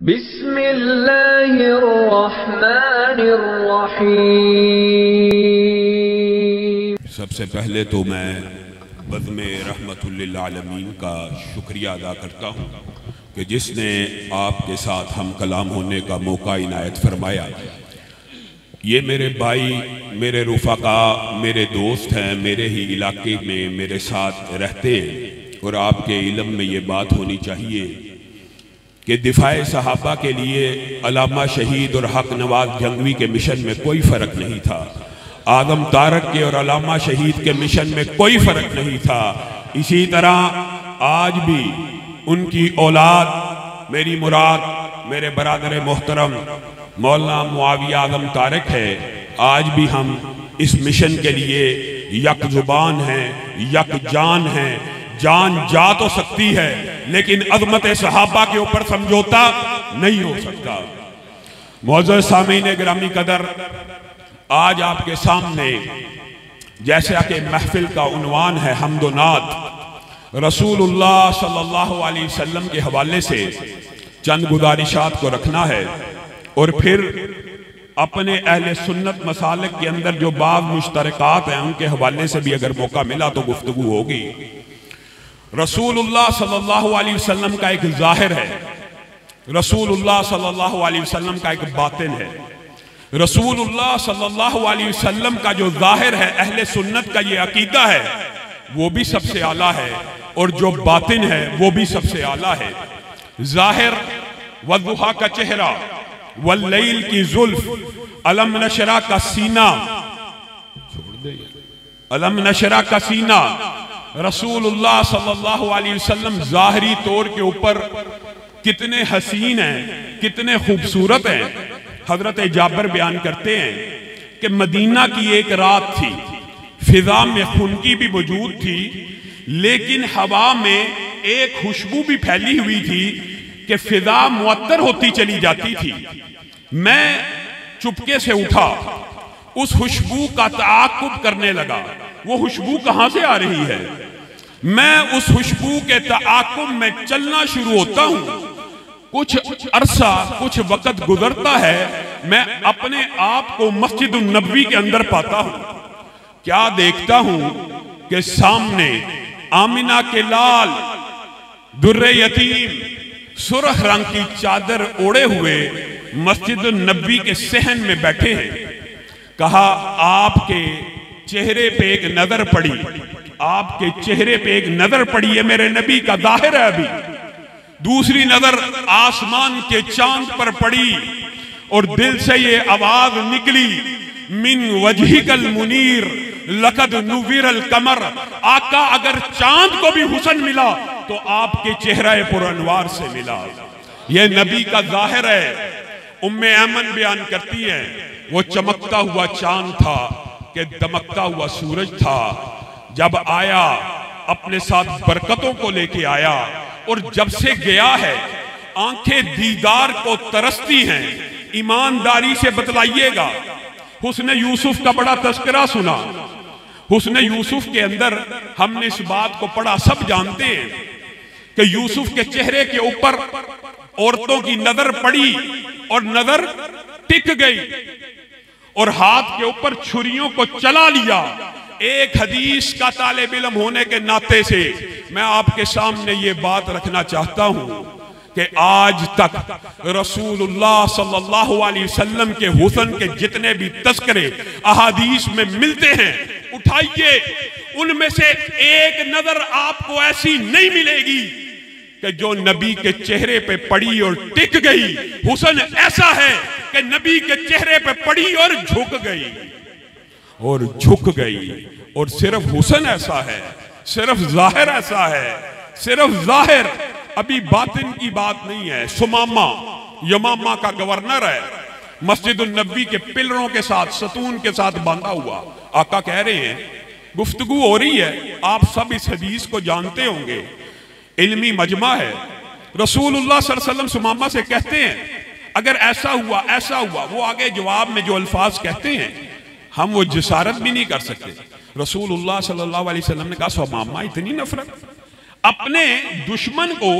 बिस्मिल्लाहिर्रहमानिर्रहीम। सबसे पहले तो मैं बज़्म रहमतुल लिल आलमीन का शुक्रिया अदा करता हूँ कि जिसने आपके साथ हम कलाम होने का मौका इनायत फरमाया। ये मेरे भाई, मेरे रुफ़ाका, मेरे दोस्त हैं, मेरे ही इलाके में मेरे साथ रहते हैं और आपके इल्म में ये बात होनी चाहिए कि दिफाए सहाबा के लिए अल्लामा शहीद और हक नवाज जंगवी के मिशन में कोई फ़र्क नहीं था। आदम तारक के और अल्लामा शहीद के मिशन में कोई फ़र्क नहीं था। इसी तरह आज भी उनकी औलाद, मेरी मुराद मेरे बरादर मोहतरम मौलाना मुआविया आदम तारक है। आज भी हम इस मिशन के लिए यक ज़ुबान हैं, यक जान हैं। जान जा तो सकती है लेकिन अज़मत सहाबा के ऊपर समझौता नहीं हो सकता। मौजूद सामीन गिरामी कदर, आज आपके सामने जैसा कि महफिल का उन्वान है हम्दो नात, रसूलुल्लाह सल्लल्लाहु अलैहि वसल्लम के हवाले से चंद गुजारिशात को रखना है और फिर अपने अहले सुन्नत मसालिक के अंदर जो बाज़ मुश्तरकात हैं उनके हवाले से भी अगर मौका मिला तो गुफ्तगू होगी। रसूलुल्लाह सल्लल्लाहु अलैहि वसल्लम का एक ज़ाहिर है, रसूलुल्लाह सल्लल्लाहु अलैहि वसल्लम का एक बातिन है। रसूलुल्लाह सल्लल्लाहु अलैहि वसल्लम का जो ज़ाहिर है, अहले सुन्नत का ये अकीदा है, वो भी सबसे आला है और जो बातिन है वो भी सबसे आला है। ज़ाहिर वज़ुहा का चेहरा, वल्लैल की जुल्फ, अलम नशरा का सीना, अलम नशरा का सीना। रसूलुल्लाह सल्लल्लाहु अलैहि वसल्लम ज़ाहरी तौर के ऊपर कितने हसीन हैं, कितने खूबसूरत हैं। हजरत जाबिर बयान करते हैं कि मदीना की एक रात थी, फिजा में खुनकी भी मौजूद थी, लेकिन हवा में एक खुशबू भी फैली हुई थी कि फिजा मुअत्तर होती चली जाती थी। मैं चुपके से उठा, उस खुशबू का ताक़ुब करने लगा। वो खुशबू कहां से आ रही है? मैं उस खुशबू के ताक़ुब में चलना शुरू होता हूं। कुछ अरसा, कुछ वक्त गुजरता है, मैं अपने आप को मस्जिद नबवी के अंदर पाता हूं। क्या देखता हूं कि सामने आमिना के लाल दुर्रे यतीम सुर्ख रंग की चादर ओढ़े हुए मस्जिद नबवी के सहन में बैठे हैं। कहा, आपके चेहरे पे एक नजर पड़ी, आपके चेहरे पे एक नजर पड़ी, है मेरे नबी का ज़ाहिर है। अभी दूसरी नजर आसमान के चांद पर पड़ी और दिल से ये आवाज निकली, मिन वजहिकल मुनीर लकद नुवीरल कमर। आका, अगर चांद को भी हुस्न मिला तो आपके चेहरा पुर अनवार से मिला। ये नबी का ज़ाहिर है। उम्मे ऐमन बयान करती है, वो चमकता हुआ चांद था कि दमकता हुआ सूरज था। जब आया अपने साथ बरकतों को लेके आया और जब से गया है आंखें दीदार को तरसती हैं। ईमानदारी से बतलाइएगा, हुस्न यूसुफ का बड़ा तस्करा सुना। हुस्न यूसुफ के अंदर हमने इस बात को पढ़ा, सब जानते हैं कि यूसुफ के चेहरे के ऊपर औरतों की नजर पड़ी और नजर टिक गई और हाथ के ऊपर छुरियों को चला लिया। एक हदीस का तालिब इल्म होने के नाते से मैं आपके सामने ये बात रखना चाहता हूं कि आज तक रसूलुल्लाह सल्लल्लाहु अलैहि वसल्लम के हुस्न के जितने भी तस्करे अहादीस में मिलते हैं, उठाइए, उनमें से एक नजर आपको ऐसी नहीं मिलेगी कि जो नबी के चेहरे पे पड़ी और टिक गई। हुस्न ऐसा है कि नबी के चेहरे पे पड़ी और झुक गई और झुक गई। और सिर्फ हुस्न ऐसा है, सिर्फ ज़ाहिर ऐसा है, सिर्फ ज़ाहिर। अभी बातिन की बात नहीं है। सुमामा यमामा का गवर्नर है, मस्जिद नबवी के पिलरों के साथ, सतून के साथ बांधा हुआ। आका कह रहे हैं, गुफ्तगू हो रही है, आप सब इस हदीस को जानते होंगे, इल्मी मजमा है। रसूलुल्लाह सल्लल्लाहु अलैहि वसल्लम सुमामा से कहते हैं, अगर ऐसा हुआ, ऐसा हुआ। वो आगे जवाब में जो अल्फाज कहते हैं हम वो जिसारत भी नहीं कर सकते। रसूलुल्लाह सल्लल्लाहु अलैहि वसल्लम ने कहा, सुमामा इतनी नफरत? अपने दुश्मन को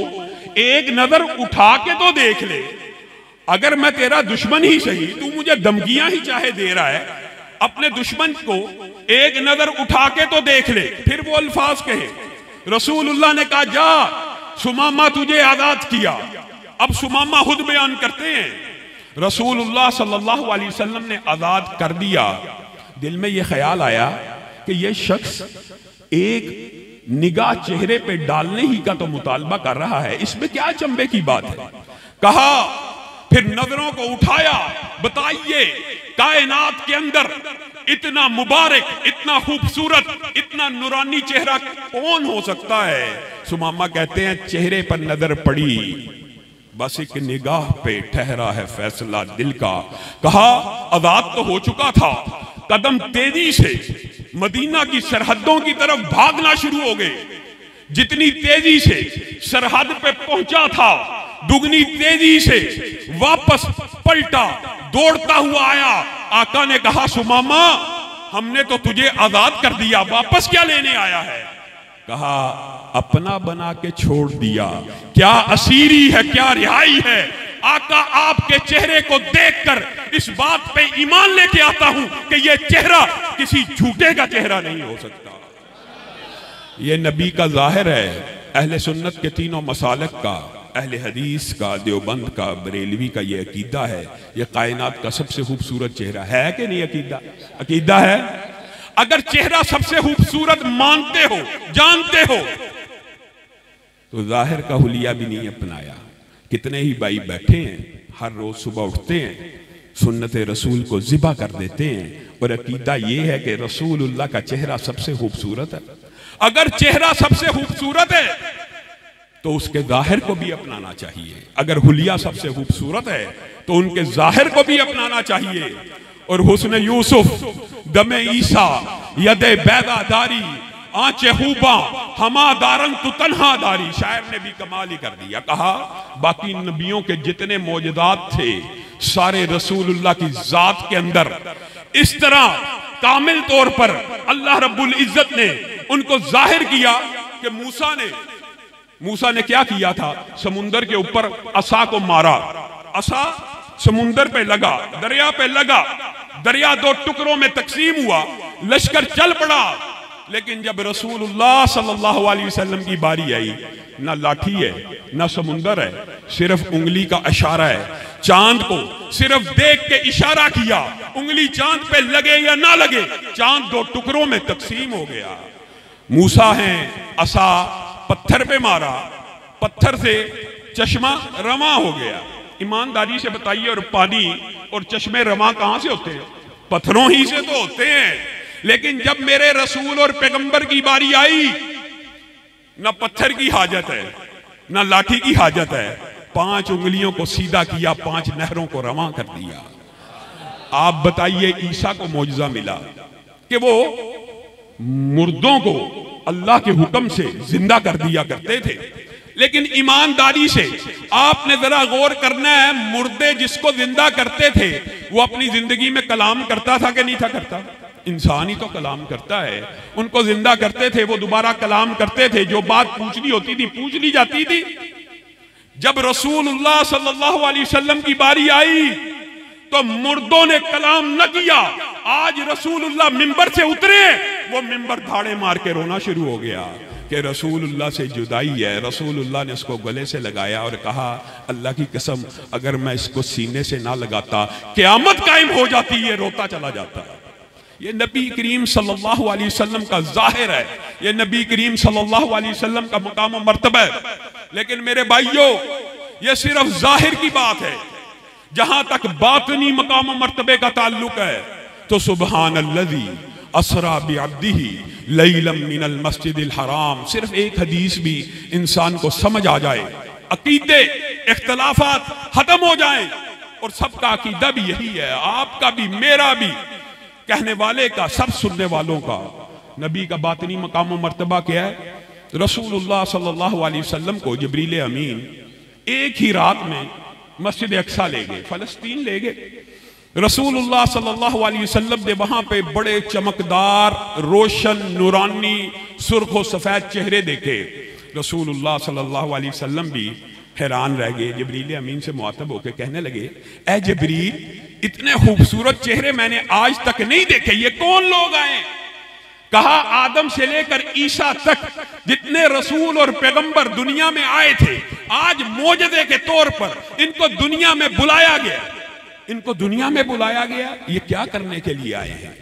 एक नजर उठा के तो देख ले, अगर मैं तेरा दुश्मन ही सही, तू मुझे धमकियां ही चाहे दे रहा है, अपने दुश्मन को एक नजर उठा के तो देख ले, फिर वो अल्फाज कहे। रसूलुल्लाह ने कहा जा सुमामा तुझे आजाद किया। अब सुमामा खुद बयान करते हैं, रसूलुल्लाह सल्लल्लाहु अलैहि वसल्लम ने आजाद कर दिया। दिल में यह ख्याल आया कि यह शख्स एक निगाह चेहरे पे डालने ही का तो मुतालबा कर रहा है, इसमें क्या चंबे की बात है। कहा फिर नजरों को उठाया, बताइए कायनात के अंदर इतना मुबारक, इतना खूबसूरत, इतना नूरानी चेहरा कौन हो सकता है। सुमामा कहते हैं चेहरे पर नजर पड़ी, बस एक निगाह पे ठहरा है फैसला दिल का। कहा आजाद तो हो चुका था, कदम तेजी से मदीना की सरहदों की तरफ भागना शुरू हो गए। जितनी तेजी से सरहद पे पहुंचा था, दुगनी तेजी से वापस पलटा, दौड़ता हुआ आया। आका ने कहा सुमामा हमने तो तुझे आजाद कर दिया, वापस क्या लेने आया है। कहा अपना बना के छोड़ दिया, क्या असीरी है क्या रिहाई है। आका आपके चेहरे को देखकर इस बात पे ईमान लेके आता हूं कि यह चेहरा किसी झूठे का चेहरा नहीं हो सकता। यह नबी का जाहिर है, अहले सुन्नत के तीनों मसालक का, अहले हदीस का, देवबंद का, बरेलवी का यह अकीदा है, यह कायनात का सबसे खूबसूरत चेहरा है कि नहीं। अकीदा अकीदा है। अगर चेहरा सबसे खूबसूरत मानते हो, जानते हो, तो जाहिर का हुलिया भी नहीं अपनाया। कितने ही भाई बैठे हैं, हर रोज सुबह उठते हैं, सुन्नत रसूल को ज़िबा कर देते हैं, और अकीदा यह है कि रसूलुल्लाह का चेहरा सबसे खूबसूरत है। अगर चेहरा सबसे खूबसूरत है तो उसके जाहिर को भी अपनाना चाहिए। अगर हुलिया सबसे खूबसूरत है तो उनके जाहिर को भी अपनाना चाहिए। और हुस्न यूसुफ, दमे ईसा, यदे बैदादारी, आंचे हुबा, हमा दारन तु तन्हा दारी, शायर ने भी कमाल ही कर दिया। कहा बाकी नबियों के जितने मौजूदात थे सारे रसूलुल्लाह की जात के अंदर इस तरह कामिल तौर पर अल्लाह रब्बुल इज्जत ने उनको जाहिर किया कि मूसा ने क्या किया था, समुंदर के ऊपर असा को मारा, असा समुंदर पे लगा, दरिया पे लगा, दरिया दो टुकड़ों में तकसीम हुआ, लश्कर चल पड़ा। लेकिन जब रसूलुल्लाह सल्लल्लाहु अलैहि वसल्लम की बारी आई, ना लाठी है ना समुंदर है, सिर्फ उंगली का इशारा है। चांद को सिर्फ देख के इशारा किया, उंगली चांद पे लगे या ना लगे, चांद दो टुकड़ों में तकसीम हो गया। मूसा है, असा पत्थर पे मारा, पत्थर से चश्मा रमा हो गया। ईमानदारी से बताइए, और पानी और चश्मे रमा कहां से होते हैं? पत्थरों ही से तो होते हैं। लेकिन जब मेरे रसूल और पैगंबर की बारी आई, ना पत्थर की हाजत है ना लाठी की हाजत है, 5 उंगलियों को सीधा किया, 5 नहरों को रवा कर दिया। आप बताइए, ईसा को मौजज़ा मिला कि वो मुर्दों को अल्लाह के हुक्म से जिंदा कर दिया करते थे। लेकिन ईमानदारी से आपने जरा गौर करना है, मुर्दे जिसको जिंदा करते थे वो अपनी जिंदगी में कलाम करता था कि नहीं था करता? इंसान ही तो कलाम करता है। उनको जिंदा करते थे, वो दोबारा कलाम करते थे, जो बात पूछनी होती थी पूछ ली जाती थी। जब रसूलुल्लाह सल्लल्लाहु अलैहि वसल्लम की बारी आई तो मुर्दों ने कलाम न किया। आज रसूलुल्लाह मिंबर से उतरे, वो मिंबर धाड़े मार के रोना शुरू हो गया कि रसूलुल्लाह से जुदाई है। रसूलुल्लाह ने उसको गले से लगाया और कहा अल्लाह की कसम, अगर मैं इसको सीने से ना लगाता क़यामत कायम हो जाती, ये रोता चला जाता। ये नबी करीम सल्लल्लाहु अलैहि वसल्लम का जाहिर है, ये नबी करीम सल्लल्लाहु अलैहि वसल्लम का मकाम और मर्तबा है। लेकिन मेरे भाइयों, ये सिर्फ जाहिर की बात है। जहां तक बातनी मकाम और मर्तबे का ताल्लुक है तो सुबहानल्लज़ी असरा बिअब्दिही लैलम मिनल मस्जिदिल हराम, सिर्फ एक हदीस भी इंसान को समझ आ जाए, अकीदे इख्तिलाफात खत्म हो जाएं, और सबका अकीदा भी यही है, आपका भी मेरा भी, कहने वाले का, सब सुनने वालों का। नबी का बातनी मकाम और मर्तबा क्या है? रसूलुल्लाह सल्लल्लाहु अलैहि वसल्लम को जिब्रील अमीन एक ही रात में मस्जिद अक्सा ले गए, फलस्तीन ले गए। रसूलुल्लाह सल्लल्लाहु अलैहि वसल्लम ने वहां पे बड़े चमकदार, रोशन, नूरानी, सुर्ख और सफेद चेहरे देखे। रसूलुल्लाह सल्लल्लाहु अलैहि वसल्लम भी हैरान रह गए। जिब्रील अमीन से मुआतब होकर कहने लगे, ए जिब्रील, इतने खूबसूरत चेहरे मैंने आज तक नहीं देखे, ये कौन लोग आए? कहा, आदम से लेकर ईसा तक जितने रसूल और पैगंबर दुनिया में आए थे, आज मोजज़े के तौर पर इनको दुनिया में बुलाया गया। इनको दुनिया में बुलाया गया, ये क्या करने के लिए आए हैं?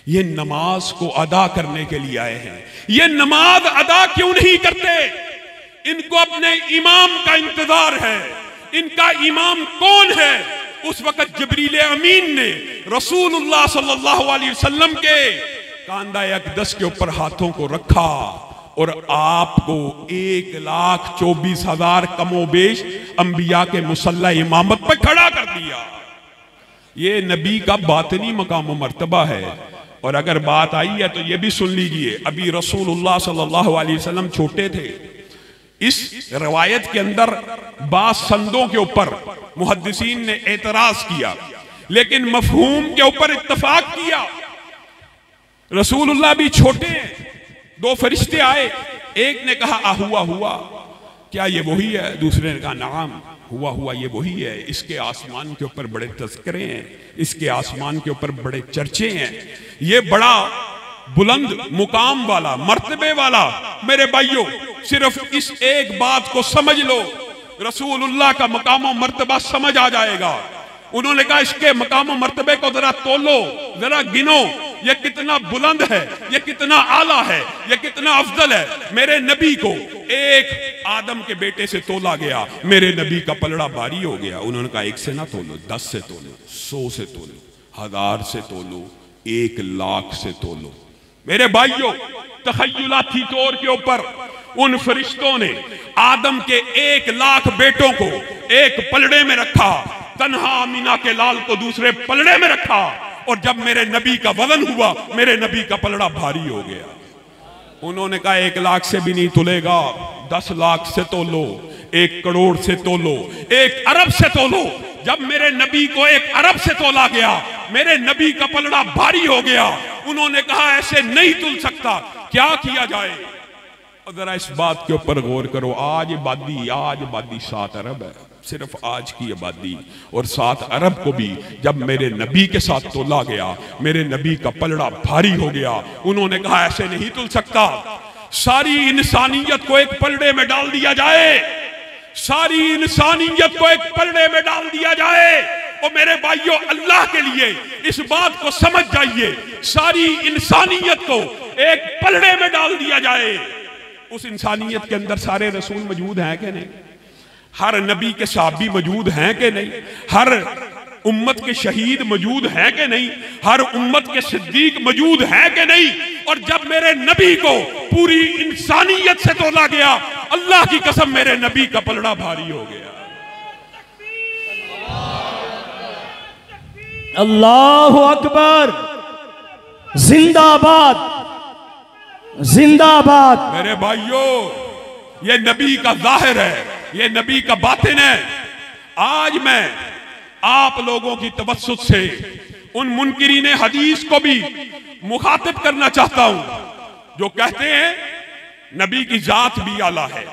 ये नमाज को अदा करने के लिए आए हैं। ये नमाज अदा क्यों नहीं करते? इनको अपने इमाम का इंतजार है। इनका इमाम कौन है? उस वक्त जिब्रील अमीन ने रसूलुल्लाह सल्लल्लाहु अलैहि वसल्लम के कांदा अक़दस के ऊपर हाथों को रखा और आपको 1,24,000 कमोबेश अंबिया के मुसल्ला इमामत पर खड़ा कर दिया। ये नबी का बातनी मकाम मर्तबा है। और अगर बात आई है तो ये भी सुन लीजिए, अभी रसूलुल्लाह सल्लल्लाहु अलैहि वसल्लम छोटे थे। इस रवायत के अंदर बास संदों के ऊपर मुहद्दिसीन ने एतराज किया, लेकिन मफहूम के ऊपर इत्तफाक किया। रसूलुल्लाह भी छोटे हैं। दो फरिश्ते आए, एक ने कहा हुआ हुआ, क्या ये वही है? दूसरे ने कहा नाम, हुआ हुआ ये वही है। इसके आसमान के ऊपर बड़े तज़किरे हैं, इसके आसमान के ऊपर बड़े चर्चे हैं, ये बड़ा बुलंद मुकाम वाला, मर्तबे वाला। मेरे भाइयों, सिर्फ इस एक बात को समझ लो, रसूलुल्लाह का मकाम और मर्तबा समझ आ जाएगा। उन्होंने कहा, इसके मकाम और मर्तबे को जरा तोलो, जरा गिनो, ये कितना बुलंद है, ये कितना आला है, ये कितना अफजल है। मेरे नबी को एक आदम के बेटे से तोला गया, मेरे नबी का पलड़ा भारी हो गया। उन्होंने कहा, 1 से ना तोलो, 10 से तोलो, 100 से तोलो, 1000 से तोलो, 1,00,000 से तोलो। मेरे भाइयों, तखय्युलाती तौर के ऊपर उन फरिश्तों ने आदम के 1,00,000 बेटों को एक पलड़े में रखा, तन्हा अमीना के लाल को दूसरे पलड़े में रखा। और जब मेरे नबी का वजन हुआ, मेरे नबी का पलड़ा भारी हो गया। उन्होंने कहा, 1,00,000 से भी नहीं तुलेगा, 10 लाख से तोलो, 1 करोड़ से तोलो, 1 अरब से तोलो। जब मेरे नबी को 1 अरब से तोला गया, मेरे नबी का पलड़ा भारी हो गया। उन्होंने कहा, ऐसे नहीं तुल सकता, क्या किया जाए? और जरा इस बात के ऊपर गौर करो, आज आबादी 7 अरब है, सिर्फ आज की आबादी। और 7 अरब को भी जब मेरे नबी के साथ तोला गया, मेरे नबी का पलड़ा भारी हो गया। उन्होंने कहा, ऐसे नहीं तुल सकता, सारी इंसानियत को एक पलड़े में डाल दिया जाए, सारी इंसानियत को एक पलड़े में डाल दिया जाए। और मेरे भाइयों, अल्लाह के लिए इस बात को समझ जाइए, सारी इंसानियत को एक पलड़े में डाल दिया जाए। उस इंसानियत के अंदर सारे रसूल मौजूद हैं कि नहीं? हर नबी के साहबी मौजूद हैं कि नहीं? हर उम्मत के शहीद मौजूद हैं कि नहीं? हर उम्मत के सिद्दीक मौजूद हैं कि नहीं? और जब मेरे नबी को पूरी इंसानियत से तोला गया, अल्लाह की कसम मेरे नबी का पलड़ा भारी हो गया। अल्लाहु अकबर, जिंदाबाद जिंदाबाद। मेरे भाइयों, ये नबी का जाहिर है, ये नबी का बातिन है। आज मैं आप लोगों की तवस्सुत से उन मुनकिरीन हदीस को भी मुखातिब करना चाहता हूं जो कहते हैं नबी की जात भी आला है,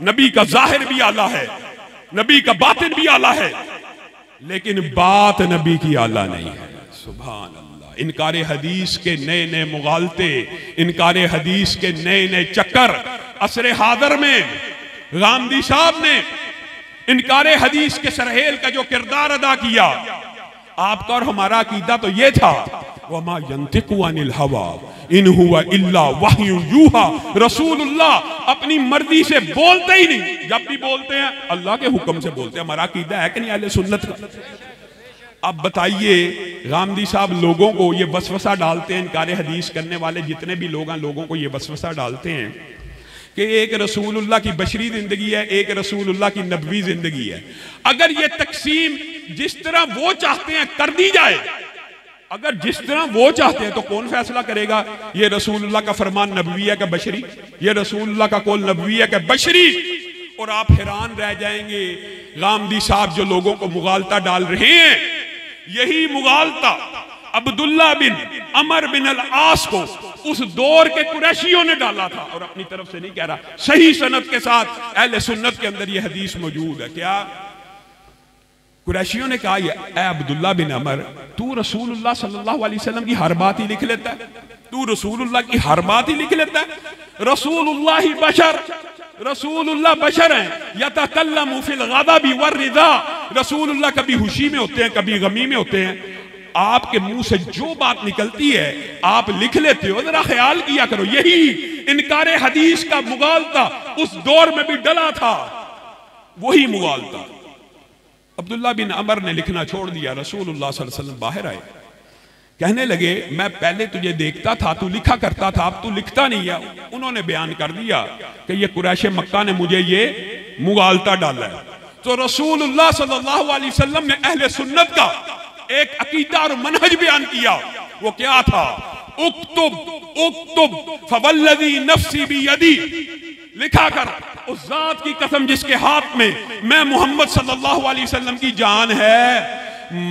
नबी का जाहिर भी आला है, नबी का बातिन भी आला है, लेकिन बात नबी की आला नहीं है। सुभान अल्लाह। इनकारे हदीस के नए नए मुगालते, इनकारे हदीस के नए नए चक्कर असरे हादर में गांधी साहब ने इनकारे हदीस के सरहेल का जो किरदार अदा किया, आपका और हमारा अकीदा तो ये था, वमा यंतिकु अनिल हवा इन हुवा इल्ला वह्यु यूहा। रसूलुल्लाह अपनी मर्जी से बोलते ही नहीं, जब भी बोलते हैं अल्लाह के हुक्म से बोलते हैं। हमारा अकीदा है कि नहीं अहले सुन्नत का? अब बताइए, गांधी साहब लोगों को ये वसवसा डालते हैं, इनकारे हदीस करने वाले जितने भी लोग हैं, लोगों को ये वसवसा डालते हैं कि एक रसूलुल्लाह की बशरी जिंदगी है, एक रसूलुल्लाह की नबवी जिंदगी है। अगर ये तकसीम जिस तरह वो चाहते हैं कर दी जाए, अगर जिस तरह वो चाहते हैं, तो कौन फैसला करेगा ये रसूलुल्लाह का फरमान नबवी है कि बशरी, ये रसूलुल्लाह का कौल नबवी है कि बशरी? और आप हैरान रह जाएंगे, गांधी साहब जो लोगों को मुगालता डाल रहे हैं, यही मुगालता अब्दुल्ला बिन अमर बिन अल आस को उस दौर के कुरैशियों ने डाला था। और अपनी तरफ से नहीं कह रहा, सही सनद के साथ अहले सुन्नत के अंदर यह हदीस मौजूद है। क्या कुरैशियों ने कहा, ए अब्दुल्ला बिन अमर, तू रसूलुल्लाह सल्लल्लाहु अलैहि वसल्लम की हर बात ही लिख लेता है, तू रसूलुल्लाह की हर बात ही लिख लेता है। रसूलुल्लाह ही बशर, रसूलुल्लाह बशर हैं, यतकल्लमु फिल गज़बि वर्रिज़ा, रसूलुल्लाह कभी खुशी में होते हैं, कभी गमी में होते हैं। आपके मुंह से जो बात निकलती है आप लिख लेते हो, जरा ख्याल किया करो। यही इनकारे हदीस का मुगालता उस दौर में भी डला था, वही मुगालता। अब्दुल्ला बिन अमर ने लिखना छोड़ दिया। रसूलुल्लाह सल्लल्लाहु अलैहि वसल्लम बाहर आए, कहने लगे, मैं पहले तुझे देखता था, तू लिखा करता था, अब तू लिखता नहीं है। उन्होंने बयान कर दिया कि ये कुरैश मक्का ने मुझे ये मुगालता डाला है। तो रसूलुल्लाह सल्लल्लाहु अलैहि वसल्लम ने अहले सुन्नत का एक अकीदा और मनहज बयान किया। वो क्या था? उक्तुब उक्तुब फवल्लज़ी नफ्सी बियदी, लिखा कर उस जात की कसम जिसके हाथ में मैं मोहम्मद सल्लल्लाहु अलैहि वसल्लम की जान है,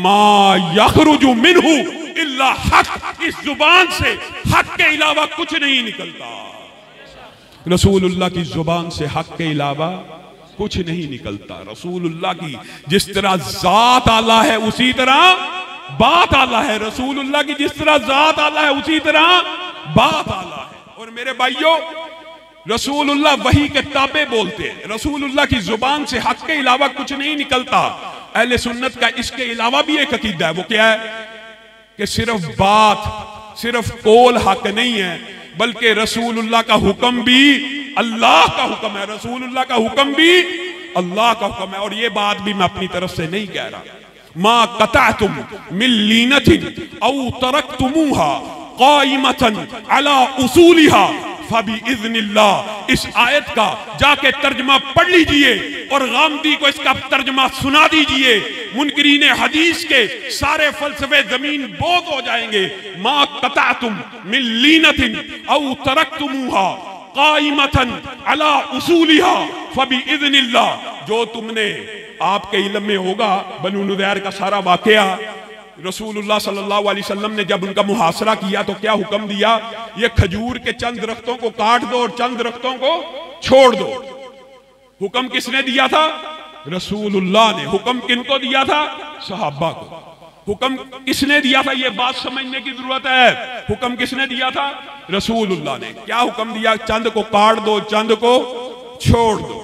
मा यखरुजु मिन्हु इल्ला हक, इस जुबान से हक के अलावा कुछ नहीं निकलता। रसूलुल्लाह की जुबान से हक के अलावा कुछ नहीं निकलता। रसूलुल्लाह की जिस तरह जात आला है उसी तरह बात आला है, रसूलुल्लाह की जिस तरह जात आला है उसी तरह बात आला है। और मेरे भाइयों, रसूलुल्लाह वही के ताबे बोलते हैं, रसूलुल्लाह की जुबान से हक के अलावा कुछ नहीं निकलता। अहले सुन्नत का इसके अलावा भी एक अकीदा है। वो क्या है कि सिर्फ बात, सिर्फ कौल हक नहीं है, बल्कि रसूलुल्लाह का हुक्म भी अल्लाह का हुक्म है, रसूलुल्लाह का हुक्म भी अल्लाह का हुक्म है। और ये बात भी मैं अपनी तरफ से नहीं कह रहा। मा कतअतुम मिन लीनतिन औ तरक्तुमूहा काइमतन अला उसूलिहा फबिइज़्निल्लाह, इस आयत का जाके तर्जमा पढ़ लीजिए और गामदी को इसका तर्जमा सुना दीजिए। मुनकरीन हदीस के सारे फलसफे जमीन बोझ हो जाएंगे। मा कतअतुम मिन लीनतिन औ तरक्तुमूहा काइमतन अला उसूलिहा फबिइज़्निल्लाह, जो तुमने आपके इल्म में होगा बनु नुज़ैर का सारा वाकया। रसूलुल्लाह सल्लल्लाहु अलैहि वसल्लम ने जब उनका मुहासरा किया तो क्या हुक्म दिया? ये खजूर के चंद दरख्तों को काट दो और चंद दरख्तों को छोड़ दो। हुक्म किसने दिया था? रसूलुल्लाह ने। हुक्म किनको दिया था? सहाबा को। हुक्म किसने दिया था? ये बात समझने की जरूरत है। हुक्म किसने दिया था? रसूलुल्लाह ने। क्या हुक्म दिया? चंद को काट दो, चंद को छोड़ दो।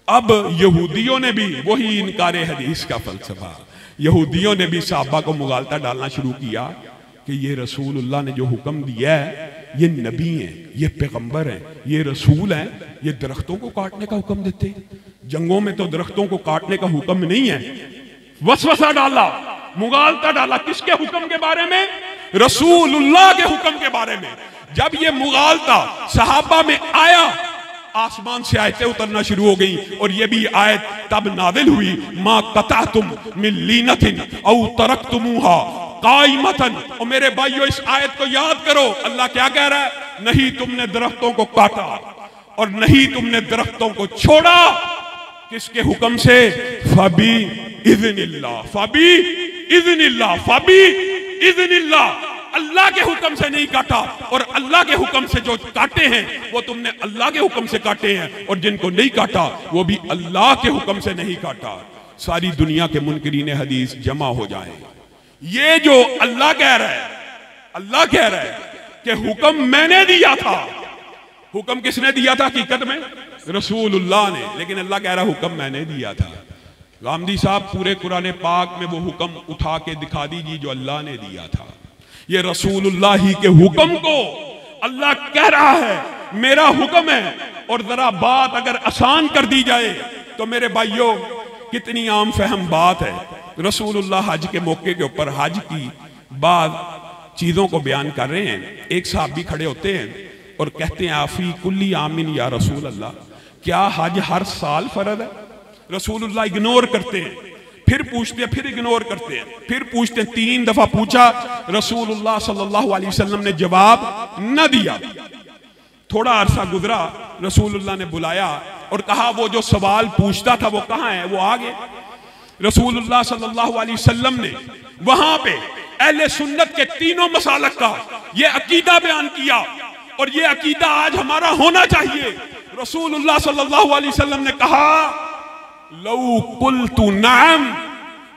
अब यहूदियों ने भी वही इनकारे हदीस का फलसफा, यहूदियों ने भी सहाबा को मुगालता डालना शुरू किया कि ये रसूलुल्लाह ने जो हुक्म दिया है, ये नबी हैं, ये पैगंबर हैं, ये रसूल हैं, ये दरख्तों को काटने का हुक्म देते हैं। जंगों में तो दरख्तों को काटने का हुक्म नहीं है। वसवसा डाला, मुगालता डाला, किसके हुक्म के बारे में? रसूलुल्लाह के हुक्म के बारे में। जब ये मुगालता सहाबा में आया, आसमान से आयतें उतरना शुरू हो गई और ये भी आयत तब नाज़िल हुई, मा कतअतुम मिन लीनतिन औ तरक्तुमूहा काइमतन। और मेरे भाइयों, इस आयत को याद करो, अल्लाह क्या कह रहा है? नहीं तुमने दरख्तों को काटा और नहीं तुमने दरख्तों को छोड़ा। किसके हुक्म से? फबी इज़्निल्लाह, फबी इज़्निल्लाह, फबी इज़्निल्लाह। अल्लाह के हुक्म से नहीं काटा, और अल्लाह के हुक्म से जो काटे हैं वो तुमने अल्लाह के हुक्म से काटे हैं, और जिनको नहीं काटा वो भी अल्लाह के हुक्म से नहीं काटा। सारी दुनिया के मुनकरीन हदीस जमा हो जाए। ये जो अल्लाह कह रहा है, अल्लाह कह रहा है कि हुक्म मैंने दिया था। हुक्म किसने दिया था? हकीकत में रसूलुल्लाह ने। लेकिन अल्लाह कह रहा हुक्म मैंने दिया था। गामदी साहब पूरे कुरान पाक में वो हुक्म उठा के दिखा दीजिए जो अल्लाह ने दिया था। ये रसूलुल्लाह ही के हुक्म को अल्लाह कह रहा है मेरा हुक्म है। और जरा बात अगर आसान कर दी जाए तो मेरे भाइयों, कितनी आम फहम बात है। रसूलुल्लाह हज के मौके के ऊपर हज की बाद चीजों को बयान कर रहे हैं। एक साहब भी खड़े होते हैं और कहते हैं, आफी कुल्ली आमिन या रसूल अल्लाह, क्या हज हर साल फर्ज है? रसूलुल्लाह इग्नोर करते हैं, फिर पूछते हैं, फिर इग्नोर करते हैं, फिर पूछते हैं। 3 दफा पूछा, रसूलुल्लाह सल्लल्लाहु अलैहि वसल्लम ने जवाब न दिया। थोड़ा अरसा गुजरा, रसूलुल्लाह ने बुलाया और कहा वो जो सवाल पूछता था वो कहाँ है? वो आ गए। रसूलुल्लाह सल्लल्लाहु अलैहि वसल्लम ने वहां पे अहले सुन्नत के तीनों मसालक का ये अकीदा बयान किया, और ये अकीदा आज हमारा होना चाहिए। रसूलुल्लाह सल्लल्लाहु अलैहि वसल्लम ने कहा, लौ कुल्तु नअम,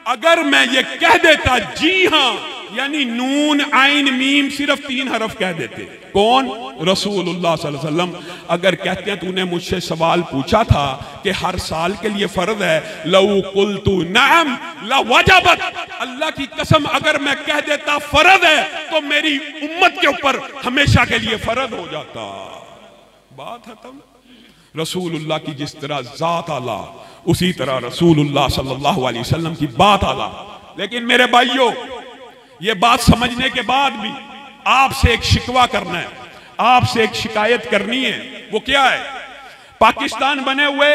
अगर मैं ये कह देता जी हां, यानी नून आइन मीम सिर्फ 3 हरफ कह देते। कौन? रसूलुल्लाह सल्लल्लाहु अलैहि वसल्लम। अगर कहते हैं तूने मुझसे सवाल पूछा था कि हर साल के लिए फर्ज है, लौ कुल्तु नअम ला वजबत, अल्लाह की कसम अगर मैं कह देता फर्ज है तो मेरी उम्मत के ऊपर हमेशा के लिए फर्ज हो जाता। बात खत्म। रसूलुल्लाह की जिस तरह जात आला, उसी तरह रसूलुल्लाह सल्लल्लाहु अलैहि वसल्लम की बात आला। लेकिन मेरे भाइयों, ये बात समझने के बाद भी आपसे एक शिकवा करना है, आपसे एक शिकायत करनी है। वो क्या है? पाकिस्तान बने हुए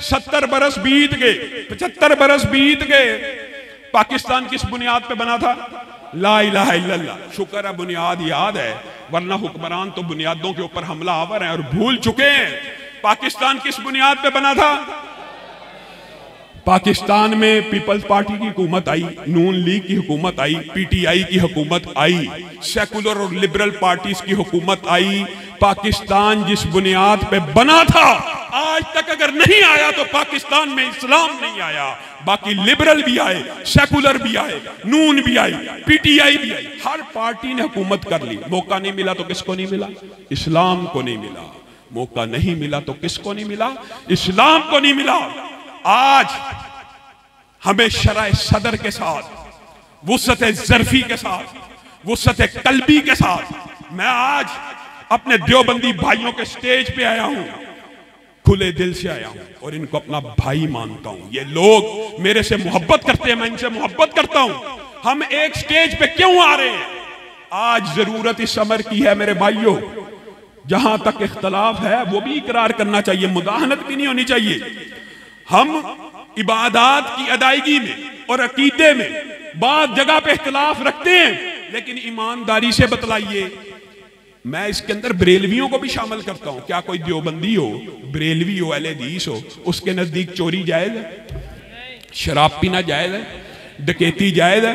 70 बरस बीत गए, 75 बरस बीत गए। पाकिस्तान किस बुनियाद पे बना था? ला इलाहा इल्लल्लाह। शुक्र है बुनियाद याद है, वरना हुक्मरान तो बुनियादों के ऊपर हमला आवर हैं और भूल चुके हैं। पाकिस्तान किस बुनियाद पे बना था? पाकिस्तान में पीपल्स पार्टी की हुकूमत आई, नून लीग की हुकूमत आई, पीटीआई की हुकूमत आई, सेकुलर और लिबरल पार्टीज की हुकूमत आई। पाकिस्तान जिस बुनियाद पे बना था, आज तक अगर नहीं आया तो पाकिस्तान में इस्लाम नहीं आया। बाकी लिबरल भी आए, सेकुलर भी आए, नून भी आई, पीटीआई भी आई, हर पार्टी ने हुकूमत कर ली। मौका नहीं मिला तो किसको नहीं मिला? इस्लाम को नहीं मिला। मौका नहीं मिला तो किसको नहीं मिला? इस्लाम को नहीं मिला। आज हमें शरअ सदर के साथ, वुसअत ज़र्फी के साथ, वुसअत कल्बी के साथ मैं आज अपने देवबंदी भाइयों के स्टेज पे आया हूं, खुले दिल से आया हूं और इनको अपना भाई मानता हूं। ये लोग मेरे से मोहब्बत करते हैं, मैं इनसे मोहब्बत करता हूं। हम एक स्टेज पे क्यों आ रहे हैं? आज जरूरत इस अमर की है मेरे भाइयों, जहां तक इख्तलाफ है वो भी इकरार करना चाहिए, मुदाहनत भी नहीं होनी चाहिए। हम इबादत की अदायगी में और अकीदे में बाद जगह पे इख्तलाफ रखते हैं, लेकिन ईमानदारी से बतलाइए। मैं इसके अंदर बरेलवियों को भी शामिल करता हूं। क्या कोई देवबंदी हो, बरेलवी हो, अहले हदीस हो, उसके नजदीक चोरी जायज है? शराब पीना जायज है? डकैती जायज है?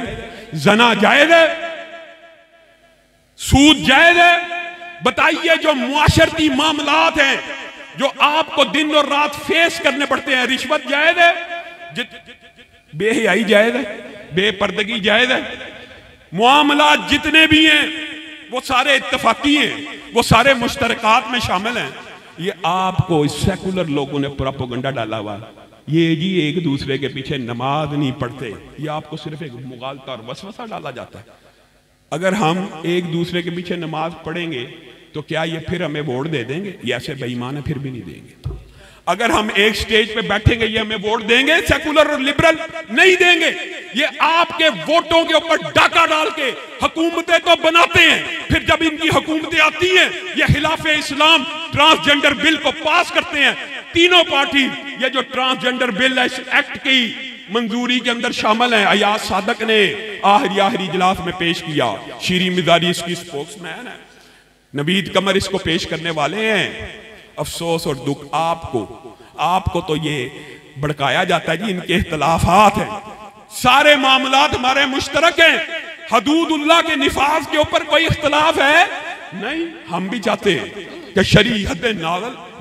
जना जायज है? सूद जायज है? बताइए, जो मुआशरती मामलात हैं जो आपको दिन और रात फेस करने पड़ते हैं, रिश्वत जायज है? बेहयाई जायज है? बेपर्दगी जायज है? मुआमलात जितने भी हैं वो सारे इत्तफाकी हैं, वो सारे मुश्तरकात में शामिल हैं। ये आपको इस सेकुलर लोगों ने प्रोपेगेंडा डाला हुआ, ये जी एक दूसरे के पीछे नमाज नहीं पढ़ते, ये आपको सिर्फ एक मुगालता और वसवसा डाला जाता है। अगर हम एक दूसरे के पीछे नमाज पढ़ेंगे तो क्या ये फिर हमें वोट दे देंगे? ये ऐसे बेईमान है, फिर भी नहीं देंगे। अगर हम एक स्टेज पे बैठेंगे, ये हमें वोट देंगे? सेकुलर और लिबरल नहीं देंगे। ये आपके वोटों के ऊपर डाका डाल के हुकूमतें तो बनाते हैं, फिर जब इनकी हुकूमतें आती हैं, ये खिलाफे इस्लाम ट्रांसजेंडर बिल को पास करते हैं। तीनों पार्टी ये जो ट्रांसजेंडर बिल है, इस एक्ट की मंजूरी के अंदर शामिल है। अयाज सादक ने आखिरी इजलास में पेश किया, शीरी मिजारी इसकी स्पोक्समैन है, नवीद कमर इसको पेश करने वाले हैं। अफसोस और दुख आपको तो ये भड़काया जाता है जी इनके इख्तलाफात हैं, सारे मामलात हमारे मुश्तरक हैं। हदूदुल्लाह के निफाज के ऊपर कोई इख्तलाफ है नहीं। हम भी चाहते हैं कि शरी हद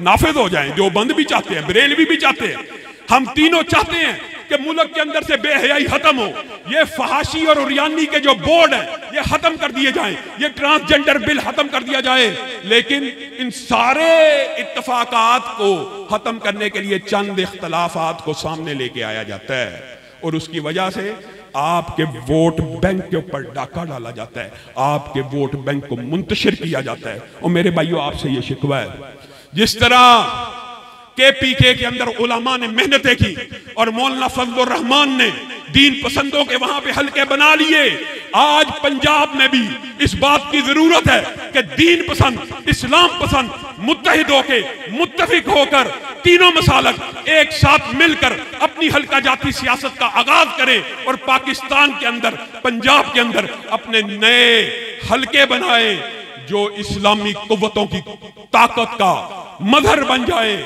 नाफिज हो जाए, देवबंद भी चाहते हैं, बरेलवी भी चाहते हैं, हम तीनों चाहते हैं कि मुल्क के अंदर से बेहयाई खत्म हो, ये फहाशी और उरियानी के जो बोर्ड है ये खत्म कर दिए जाएं, ये ट्रांसजेंडर बिल खत्म कर दिया जाए। लेकिन इन सारे इत्तफाकात को खत्म करने के लिए चंद इख्तलाफात को सामने लेके आया जाता है और उसकी वजह से आपके वोट बैंक के ऊपर डाका डाला जाता है, आपके वोट बैंक को मुंतशिर किया जाता है। और मेरे भाइयों, आपसे ये शिकवा है, जिस तरह KPK के अंदर उलमा ने मेहनतें की और मौलाना फजलुर रहमान ने दीन पसंदों के वहां पे हल्के बना लिए, आज पंजाब में भी इस बात की जरूरत है कि दीन पसंद, इस्लाम पसंद मुत्तहिद होके, मुत्तफिक होकर तीनों मसालक एक साथ मिलकर अपनी हल्का जाती सियासत का आगाज करें और पाकिस्तान के अंदर, पंजाब के अंदर अपने नए हल्के बनाए जो इस्लामी कुव्वतों की ताकत का मजहर बन जाए।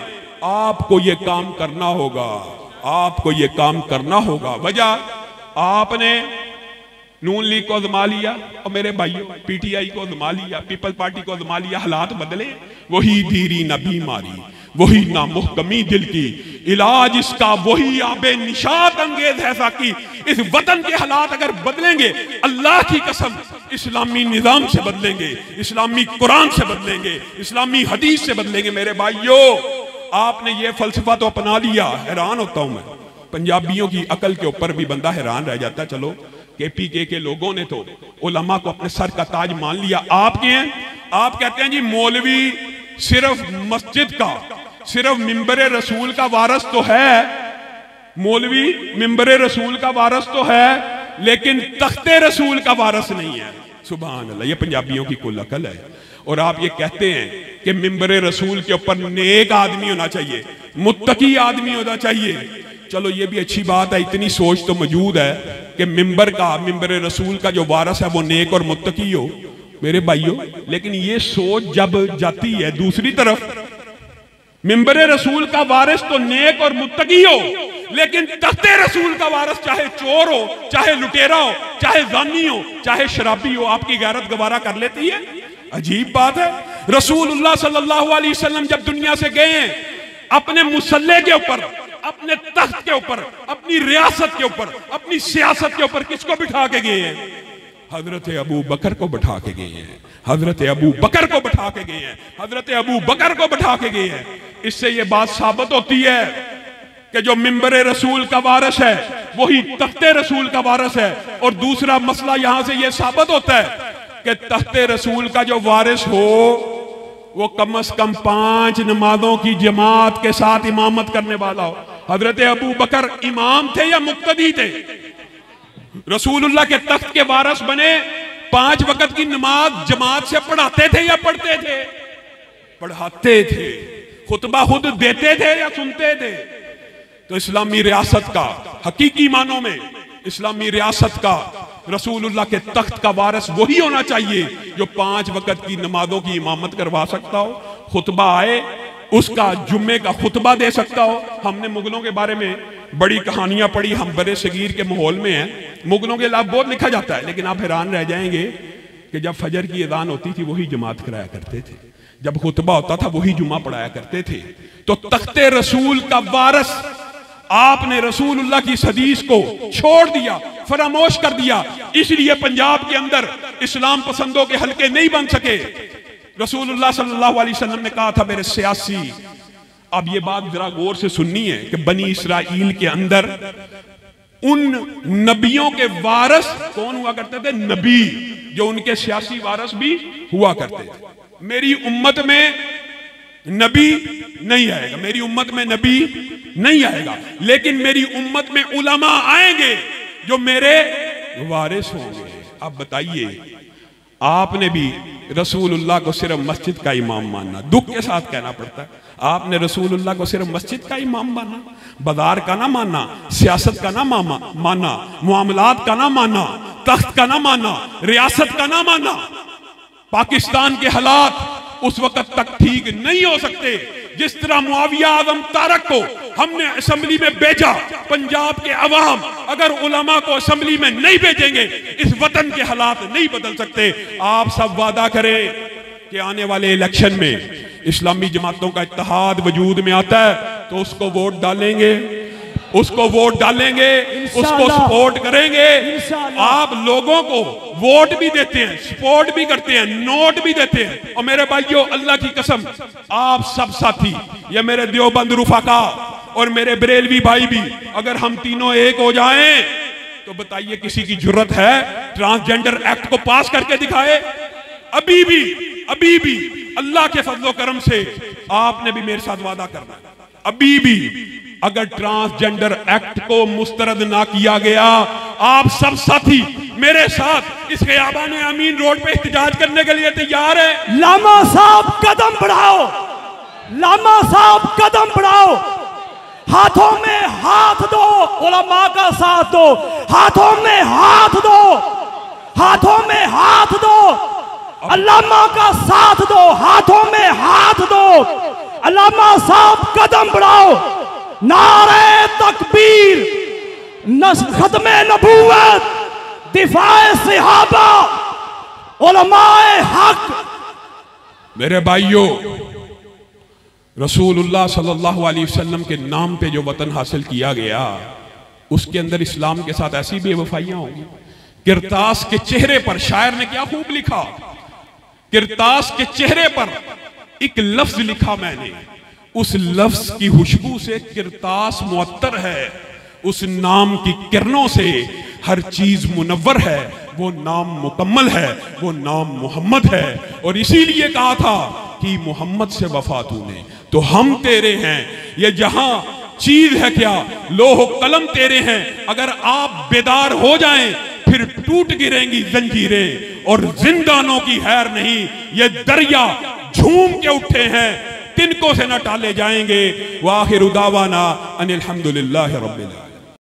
आपको ये काम करना होगा, आपको ये काम करना होगा। वजह, आपने नून लीग को आजमा लिया और मेरे भाइयों पीटीआई को आजमा लिया, पीपल पार्टी को आजमा लिया, हालात बदले। वही दीरी न बीमारी, वही ना मुहकमी दिल की, इलाज इसका वही आबे निशात अंगेज है साकी। इस वतन के हालात अगर बदलेंगे, अल्लाह की कसम इस्लामी निजाम से बदलेंगे, इस्लामी कुरान से बदलेंगे, इस्लामी हदीस से बदलेंगे। मेरे भाइयों, आपने ये फलसफा तो अपना लिया। हैरान होता हूं मैं, पंजाबियों की अकल के ऊपर भी बंदा हैरान रह जाता। चलो केपीके के लोगों ने तो उलमा को अपने सर का ताज मान लिया। आप क्या हैं? आप कहते हैं जी मौलवी सिर्फ मस्जिद का, सिर्फ मिंबर रसूल का वारस तो है, मौलवी मिंबर रसूल का वारस तो है, लेकिन तख्ते रसूल का वारस नहीं है। सुभान अल्लाह, ये पंजाबियों की कुल अकल है। और आप ये कहते हैं कि मिंबर रसूल के ऊपर नेक आदमी होना चाहिए, मुत्तकी आदमी होना चाहिए। चलो ये भी अच्छी बात है, इतनी सोच तो मौजूद है कि मिंबर रसूल का जो वारस है वो नेक और मुत्तकी हो। मेरे भाइयों, लेकिन ये सोच जब जाती है दूसरी तरफ, मिंबर रसूल का वारिस तो नेक और मुत्तकी हो, लेकिन तख्ते रसूल का वारिस चाहे चोर हो, चाहे लुटेरा हो, चाहे जानी हो, चाहे शराबी हो, आपकी गैरत गवारा कर लेती है। अजीब बात है। रसूलुल्लाह सल्लल्लाहु अलैहि वसल्लम जब दुनिया से गए हैं, अपने मुसल्ले के ऊपर, अपने तख्त के ऊपर, अपनी रियासत के ऊपर, अपनी सियासत के ऊपर किसको बिठा के गए हैं? हजरत अबू बकर को बिठा के गए हैं, हजरत अबू बकर को बिठा के गए हैं, हजरत अबू बकर को बिठा के गए हैं। इससे यह बात साबित होती है कि जो मिंबर रसूल का वारिस है वही तख्ते रसूल का वारिस है। और दूसरा मसला यहां से यह साबित होता है कि तख्ते रसूल का जो वारिस हो वो कम से कम 5 नमाजों की जमात के साथ इमामत करने वाला हो। हजरत अबू बकर इमाम थे या मुक्तदी थे? रसूलुल्लाह के तख्त के वारिस बने, 5 वक्त की नमाज जमात से पढ़ाते थे या पढ़ते थे? पढ़ाते थे। खुतबा खुद देते थे या सुनते थे? तो इस्लामी रियासत का हकीकी मानों में, इस्लामी रियासत का रसूलुल्लाह के तख्त का वारिस वही होना चाहिए जो 5 वक्त की नमाजों की इमामत करवा सकता हो, खुतबा आए उसका जुम्मे का खुतबा दे सकता हो। हमने मुगलों के बारे में बड़ी कहानियां पढ़ी, हम बड़े सगीर के माहौल में हैं, मुगलों के लाभ बहुत लिखा जाता है, लेकिन आप हैरान रह जाएंगे कि जब फजर की अजान होती थी वही जमात कराया करते थे, जब खुतबा होता था वही जुम्मा पढ़ाया करते थे। तो तख्ते रसूल का वारिस आपने रसूलुल्लाह की हदीस को छोड़ दिया, फरामोश कर दिया, इसलिए पंजाब के अंदर इस्लाम पसंदों के हलके नहीं बन सके। रसूलुल्लाह सल्लल्लाहु अलैहि वसल्लम ने कहा था, मेरे सियासी, अब ये बात जरा गौर से सुननी है कि बनी इस्राइल के अंदर उन नबियों के वारिस कौन हुआ करते थे? नबी, जो उनके सियासी वारिस भी हुआ करते थे। मेरी उम्मत में नबी नहीं आएगा, मेरी उम्मत में नबी नहीं आएगा, लेकिन मेरी उम्मत में उलमा आएंगे जो मेरे वारिस होंगे। अब बताइए, आपने भी रसूलुल्लाह को सिर्फ मस्जिद का इमाम मानना, दुख के साथ कहना पड़ता है, आपने रसूलुल्लाह को सिर्फ मस्जिद का इमाम माना, बाजार का ना माना, सियासत का ना माना, मामलात का ना माना, तख्त का ना माना, रियासत का ना माना। पाकिस्तान के हालात उस वक्त तक ठीक नहीं हो सकते जिस तरह मुआविया आजम तारक को हमने असेंबली में भेजा। पंजाब के अवाम अगर उलमा को असेंबली में नहीं भेजेंगे, इस वतन के हालात नहीं बदल सकते। आप सब वादा करें कि आने वाले इलेक्शन में इस्लामी जमातों का इत्तेहाद वजूद में आता है तो उसको वोट डालेंगे, उसको वोट डालेंगे, उसको सपोर्ट करेंगे। आप लोगों को वोट भी देते हैं, सपोर्ट भी करते हैं, नोट भी देते हैं। और मेरे भाइयों, अल्लाह की कसम, आप सब साथी, ये मेरे देवबंद रुफाका और मेरे बरेलवी भाई भी, अगर हम तीनों एक हो जाएं तो बताइए किसी की जुर्रत है ट्रांसजेंडर एक्ट को पास करके दिखाए? अभी भी अल्लाह के फजलो करम से आपने भी मेरे साथ वादा करना है, अभी भी अगर ट्रांसजेंडर एक्ट को मुस्तरद ना किया गया, आप सब साथी मेरे साथ इस ख़ियाबान अमीन रोड पे एहतजाज करने के लिए तैयार है? लामा साहब कदम बढ़ाओ, लामा साहब कदम बढ़ाओ, हाथों में हाथ दो, उलमा का साथ दो, हाथों में हाथ दो, हाथों में हाथ दो, अल्लामा का साथ दो, हाथों में हाथ दो। अल्लामा साहब कदम बढ़ाओ, नारे तकबीर, खत्मे नबूवत, दिफाए सहाबा उलमाए हक। मेरे भाइयों, रसूलुल्लाह सल्लल्लाहु अलैहि वसल्लम के नाम पे जो वतन हासिल किया गया, उसके अंदर इस्लाम के साथ ऐसी बेवफाइयां होंगी। किरतास के चेहरे पर शायर ने क्या खूब लिखा, किरतास के चेहरे पर एक लफ्ज लिखा मैंने, उस लफ्ज की खुशबू से किरतास मुअत्तर है, उस नाम की किरणों से हर चीज मुनव्वर है, वो नाम मुकम्मल है, वो नाम मोहम्मद है। और इसीलिए कहा था कि मोहम्मद से वफा तूने तो हम तेरे हैं। ये जहां चीज है क्या, लोह कलम तेरे हैं। अगर आप बेदार हो जाएं फिर टूट गिरेंगी जंजीरें और जिंदानों की हैर नहीं। ये दरिया झूम के उठे हैं, तिनको से न टाले जाएंगे। वाहिर दावाना अनिल हम्दुलिल्लाहि रब्बिल आलमीन।